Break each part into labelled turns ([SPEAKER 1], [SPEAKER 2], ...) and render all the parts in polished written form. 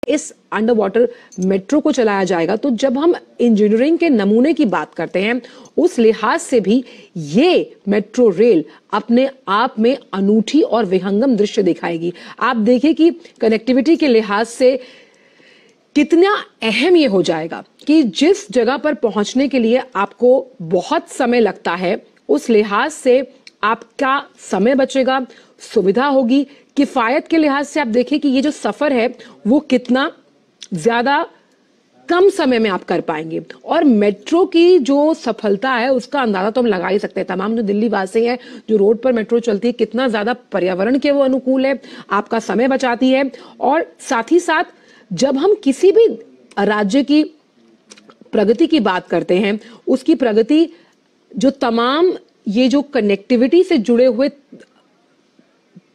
[SPEAKER 1] इस under water metro को चलाया जाएगा। तो जब हम इंजीनियरिंग के नमूने की बात करते हैं उस लिहाज से भी ये मेट्रो रेल अपने आप में अनूठी और विहंगम दृश्य दिखाएगी। आप देखिए कि कनेक्टिविटी के लिहाज से कितना अहम ये हो जाएगा कि जिस जगह पर पहुंचने के लिए आपको बहुत समय लगता है उस लिहाज से आपका समय बचेगा, सुविधा होगी। किफायत के लिहाज से आप देखिए कि ये जो सफर है वो कितना ज्यादा कम समय में आप कर पाएंगे। और मेट्रो की जो सफलता है उसका अंदाजा तो हम लगा ही सकते हैं। तमाम जो दिल्ली वासी हैं जो रोड पर मेट्रो चलती है कितना ज्यादा पर्यावरण के वो अनुकूल है, आपका समय बचाती है। और साथ ही साथ जब हम किसी भी राज्य की प्रगति की बात करते हैं उसकी प्रगति जो तमाम ये जो कनेक्टिविटी से जुड़े हुए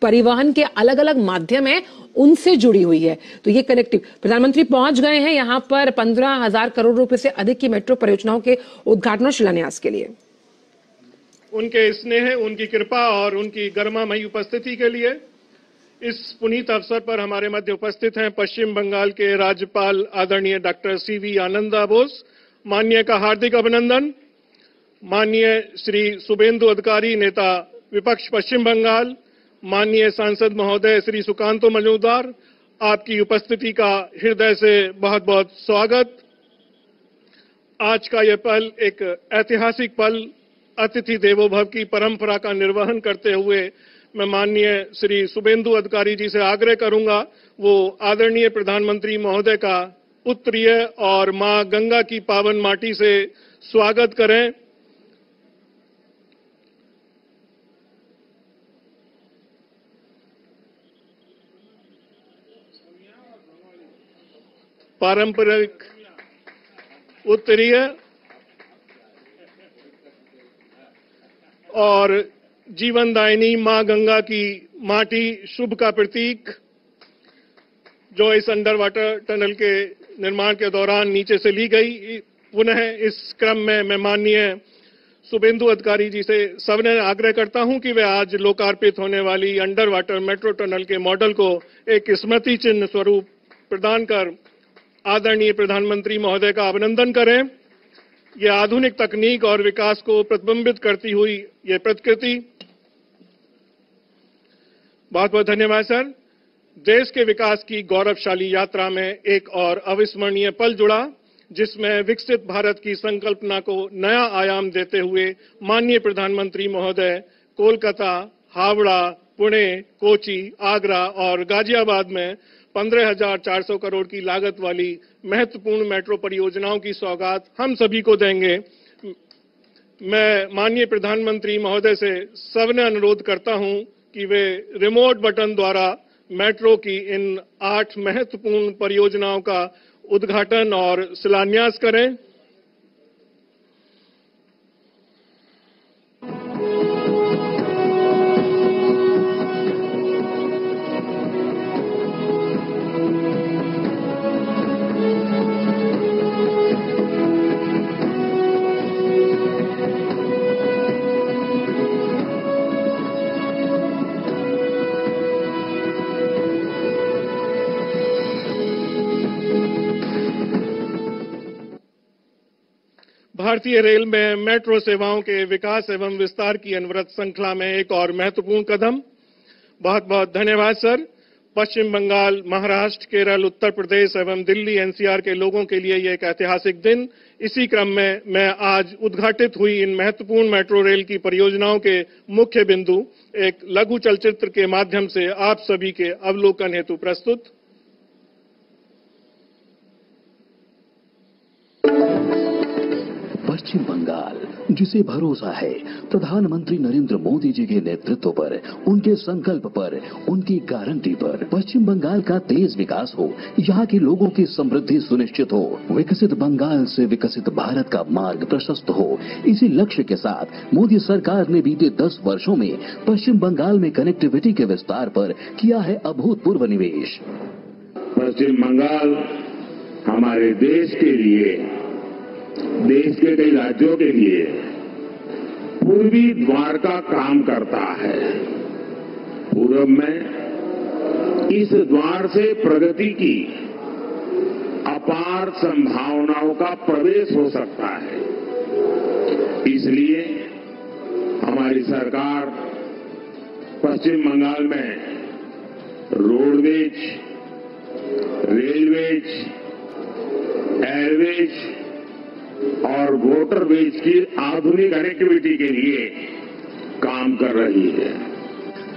[SPEAKER 1] परिवहन के अलग अलग माध्यम हैं उनसे जुड़ी हुई है। तो ये कनेक्टिव प्रधानमंत्री पहुंच गए हैं यहां पर 15,000 करोड़ रुपए से अधिक की मेट्रो परियोजनाओं के उद्घाटन और शिलान्यास के लिए।
[SPEAKER 2] उनके स्नेह, उनकी कृपा और उनकी गरिमामयी उपस्थिति के लिए इस पुनीत अवसर पर हमारे मध्य उपस्थित हैं पश्चिम बंगाल के राज्यपाल आदरणीय डॉक्टर सीवी आनंदा बोस। माननीय का हार्दिक अभिनंदन। माननीय श्री शुभेंदु अधिकारी, नेता विपक्ष पश्चिम बंगाल, माननीय सांसद महोदय श्री सुकांतो मजूमदार, आपकी उपस्थिति का हृदय से बहुत बहुत स्वागत। आज का यह पल एक ऐतिहासिक पल, अतिथि देवो भव की परंपरा का निर्वहन करते हुए मैं माननीय श्री शुभेंदु अधिकारी जी से आग्रह करूंगा वो आदरणीय प्रधानमंत्री महोदय का उत्तरीय और मां गंगा की पावन माटी से स्वागत करें। पारंपरिक उत्तरीय और जीवनदायिनी मां गंगा की माटी शुभ का प्रतीक जो इस अंडर वाटर टनल के निर्माण के दौरान नीचे से ली गई। पुनः इस क्रम में मैं माननीय शुभेंदु अधिकारी जी से सविनय आग्रह करता हूं कि वे आज लोकार्पित होने वाली अंडर वाटर मेट्रो टनल के मॉडल को एक स्मृति चिन्ह स्वरूप प्रदान कर आदरणीय प्रधानमंत्री महोदय का अभिनंदन करें। यह आधुनिक तकनीक और विकास को प्रतिबिंबित करती हुई यह प्रतिकृति। बहुत बहुत धन्यवाद सर। देश के विकास की गौरवशाली यात्रा में एक और अविस्मरणीय पल जुड़ा जिसमें विकसित भारत की संकल्पना को नया आयाम देते हुए माननीय प्रधानमंत्री महोदय कोलकाता, हावड़ा, पुणे, कोची, आगरा और गाजियाबाद में 15,400 करोड़ की लागत वाली महत्वपूर्ण मेट्रो परियोजनाओं की सौगात हम सभी को देंगे। मैं माननीय प्रधानमंत्री महोदय से सविनय अनुरोध करता हूं कि वे रिमोट बटन द्वारा मेट्रो की इन 8 महत्वपूर्ण परियोजनाओं का उद्घाटन और शिलान्यास करें। भारतीय रेल में मेट्रो सेवाओं के विकास एवं विस्तार की अनवरत श्रृंखला में एक और महत्वपूर्ण कदम। बहुत बहुत धन्यवाद सर। पश्चिम बंगाल, महाराष्ट्र, केरल, उत्तर प्रदेश एवं दिल्ली एनसीआर के लोगों के लिए यह एक ऐतिहासिक दिन। इसी क्रम में मैं आज उद्घाटित हुई इन महत्वपूर्ण मेट्रो रेल की परियोजनाओं के मुख्य बिंदु एक लघु चलचित्र के माध्यम से आप सभी के अवलोकन हेतु प्रस्तुत।
[SPEAKER 3] पश्चिम बंगाल जिसे भरोसा है प्रधानमंत्री नरेंद्र मोदी जी के नेतृत्व पर, उनके संकल्प पर, उनकी गारंटी पर पश्चिम बंगाल का तेज विकास हो, यहाँ के लोगों की समृद्धि सुनिश्चित हो, विकसित बंगाल से विकसित भारत का मार्ग प्रशस्त हो। इसी लक्ष्य के साथ मोदी सरकार ने बीते 10 वर्षों में पश्चिम बंगाल में कनेक्टिविटी के विस्तार पर किया है अभूतपूर्व निवेश।
[SPEAKER 4] पश्चिम बंगाल हमारे देश के लिए, देश के कई राज्यों के लिए पूर्वी द्वार का काम करता है। पूर्व में इस द्वार से प्रगति की अपार संभावनाओं का प्रवेश हो सकता है। इसलिए हमारी सरकार पश्चिम बंगाल में रोडवेज, रेलवेज, एयरवेज और वाटरवेज की आधुनिक कनेक्टिविटी के लिए काम कर रही है।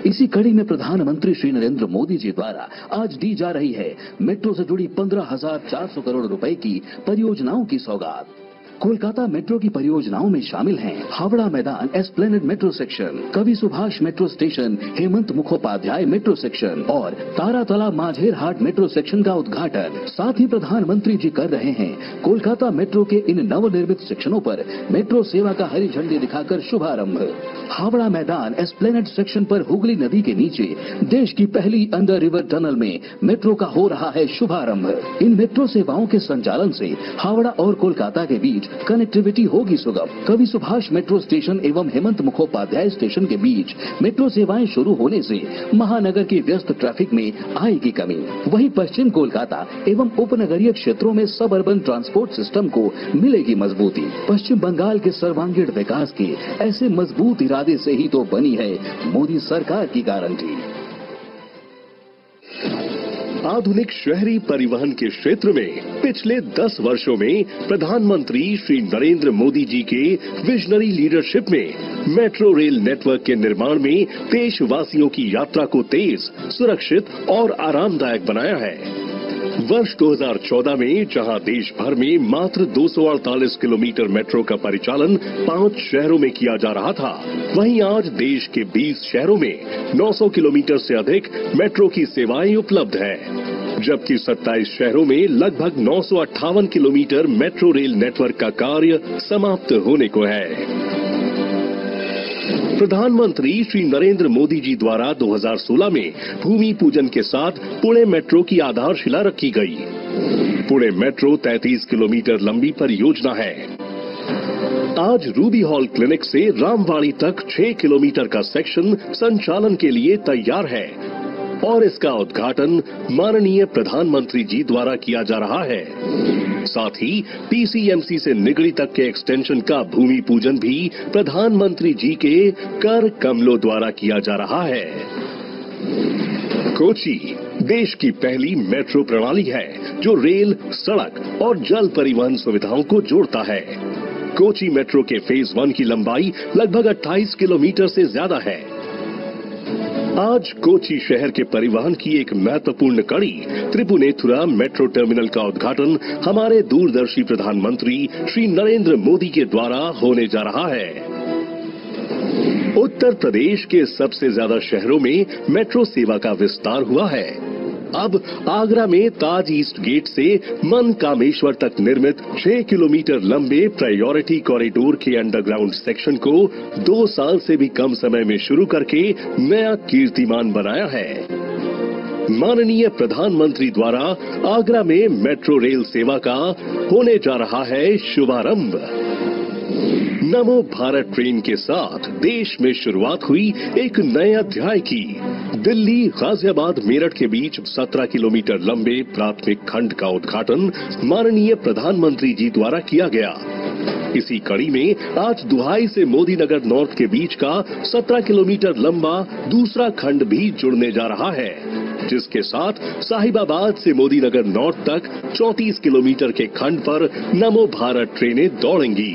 [SPEAKER 3] इसी कड़ी में प्रधानमंत्री श्री नरेंद्र मोदी जी द्वारा आज दी जा रही है मेट्रो से जुड़ी 15,400 करोड़ रुपए की परियोजनाओं की सौगात। कोलकाता मेट्रो की परियोजनाओं में शामिल हैं हावड़ा मैदान एस्प्लेनेड मेट्रो सेक्शन, कवि Subhash metro station, Hemant Mukhopadhyay metro section और तारातला माझेर हाट मेट्रो सेक्शन का उद्घाटन। साथ ही प्रधानमंत्री जी कर रहे हैं कोलकाता मेट्रो के इन नवनिर्मित सेक्शनों पर मेट्रो सेवा का हरी झंडी दिखाकर शुभारंभ। हावड़ा मैदान एस्प्लेनेड सेक्शन पर हुगली नदी के नीचे देश की पहली अंडर रिवर टनल में मेट्रो का हो रहा है शुभारंभ। इन मेट्रो सेवाओं के संचालन से हावड़ा और कोलकाता के बीच कनेक्टिविटी होगी सुगम। कवि सुभाष मेट्रो स्टेशन एवं हेमंत मुखोपाध्याय स्टेशन के बीच मेट्रो सेवाएं शुरू होने से महानगर की व्यस्त ट्रैफिक में आएगी कमी। वहीं पश्चिम कोलकाता एवं उपनगरीय क्षेत्रों में सब अर्बन ट्रांसपोर्ट सिस्टम को मिलेगी मजबूती। पश्चिम बंगाल के सर्वांगीण विकास के ऐसे मजबूत इरादे से ही तो बनी है मोदी सरकार की गारंटी।
[SPEAKER 5] आधुनिक शहरी परिवहन के क्षेत्र में पिछले 10 वर्षों में प्रधानमंत्री श्री नरेंद्र मोदी जी के विजनरी लीडरशिप में मेट्रो रेल नेटवर्क के निर्माण में देशवासियों की यात्रा को तेज, सुरक्षित और आरामदायक बनाया है। वर्ष 2014 में जहां देश भर में मात्र 248 किलोमीटर मेट्रो का परिचालन 5 शहरों में किया जा रहा था, वहीं आज देश के 20 शहरों में 900 किलोमीटर से अधिक मेट्रो की सेवाएं उपलब्ध है, जबकि 27 शहरों में लगभग 958 किलोमीटर मेट्रो रेल नेटवर्क का कार्य समाप्त होने को है। प्रधानमंत्री श्री नरेंद्र मोदी जी द्वारा 2016 में भूमि पूजन के साथ पुणे मेट्रो की आधारशिला रखी गई। पुणे मेट्रो 33 किलोमीटर लंबी परियोजना है। आज रूबी हॉल क्लिनिक से रामवाड़ी तक 6 किलोमीटर का सेक्शन संचालन के लिए तैयार है और इसका उद्घाटन माननीय प्रधानमंत्री जी द्वारा किया जा रहा है। साथ ही पीसीएमसी से निगड़ी तक के एक्सटेंशन का भूमि पूजन भी प्रधानमंत्री जी के कर कमलों द्वारा किया जा रहा है। कोची देश की पहली मेट्रो प्रणाली है जो रेल, सड़क और जल परिवहन सुविधाओं को जोड़ता है। कोची मेट्रो के फेज 1 की लंबाई लगभग 28 किलोमीटर से ज्यादा है। आज कोची शहर के परिवहन की एक महत्वपूर्ण कड़ी त्रिपुनेथुरा मेट्रो टर्मिनल का उद्घाटन हमारे दूरदर्शी प्रधानमंत्री श्री नरेंद्र मोदी के द्वारा होने जा रहा है। उत्तर प्रदेश के सबसे ज्यादा शहरों में मेट्रो सेवा का विस्तार हुआ है। अब आगरा में ताज ईस्ट गेट से मनकामेश्वर तक निर्मित 6 किलोमीटर लंबे प्रायोरिटी कॉरिडोर के अंडरग्राउंड सेक्शन को 2 साल से भी कम समय में शुरू करके नया कीर्तिमान बनाया है। माननीय प्रधानमंत्री द्वारा आगरा में मेट्रो रेल सेवा का होने जा रहा है शुभारंभ। नमो भारत ट्रेन के साथ देश में शुरुआत हुई एक नए अध्याय की। दिल्ली गाजियाबाद मेरठ के बीच 17 किलोमीटर लंबे प्राथमिक खंड का उद्घाटन माननीय प्रधानमंत्री जी द्वारा किया गया। इसी कड़ी में आज दुहाई से मोदी नगर नॉर्थ के बीच का 17 किलोमीटर लंबा दूसरा खंड भी जुड़ने जा रहा है, जिसके साथ साहिबाबाद से मोदी नगर नॉर्थ तक 34 किलोमीटर के खंड पर नमो भारत ट्रेनें दौड़ेंगी।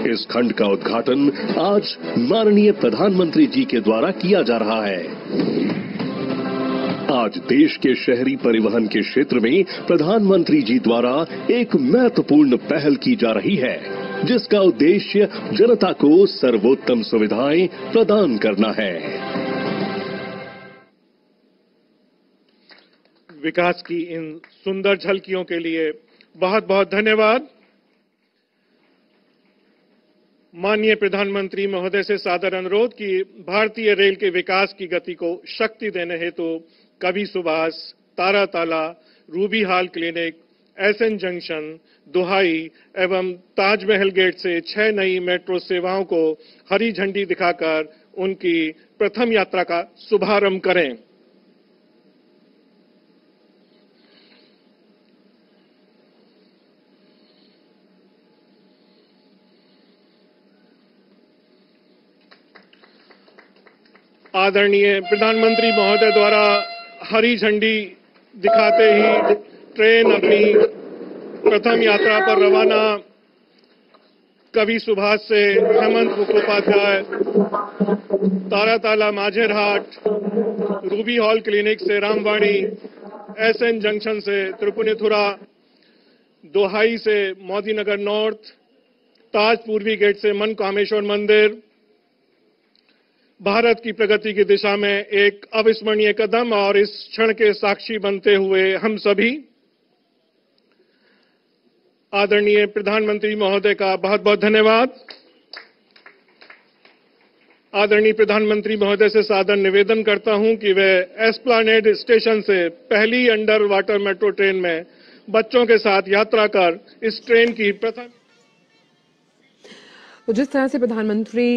[SPEAKER 5] इस खंड का उद्घाटन आज माननीय प्रधानमंत्री जी के द्वारा किया जा रहा है। आज देश के शहरी परिवहन के क्षेत्र में प्रधानमंत्री जी द्वारा एक महत्वपूर्ण पहल की जा रही है, जिसका उद्देश्य जनता को सर्वोत्तम सुविधाएं प्रदान करना है।
[SPEAKER 2] विकास की इन सुंदर झलकियों के लिए बहुत बहुत धन्यवाद। माननीय प्रधानमंत्री महोदय से सादर अनुरोध कि भारतीय रेल के विकास की गति को शक्ति देने हेतु Kavi Subhash, Taratala, Ruby hall clinic, SN junction, दुहाई एवं ताजमहल गेट से 6 नई मेट्रो सेवाओं को हरी झंडी दिखाकर उनकी प्रथम यात्रा का शुभारंभ करें। आदरणीय प्रधानमंत्री महोदय द्वारा हरी झंडी दिखाते ही ट्रेन अपनी प्रथम यात्रा पर रवाना कवि सुभाष से Hemanta Mukhopadhyay, Taratala Majerhat, Ruby hall clinic से रामवाणी, एसएन जंक्शन से त्रिपुनिथुरा, दोहाई से मोदीनगर नॉर्थ, ताज पूर्वी गेट से मनकामेश्वर मंदिर, भारत की प्रगति की दिशा में एक अविस्मरणीय कदम और इस क्षण के साक्षी बनते हुए हम सभी आदरणीय प्रधानमंत्री महोदय का बहुत बहुत धन्यवाद। आदरणीय प्रधानमंत्री महोदय से सादर निवेदन करता हूं कि वे एस्प्लैनेड स्टेशन से पहली अंडर वाटर मेट्रो ट्रेन में बच्चों के साथ यात्रा कर इस ट्रेन की प्रथम
[SPEAKER 1] तो जिस तरह से प्रधानमंत्री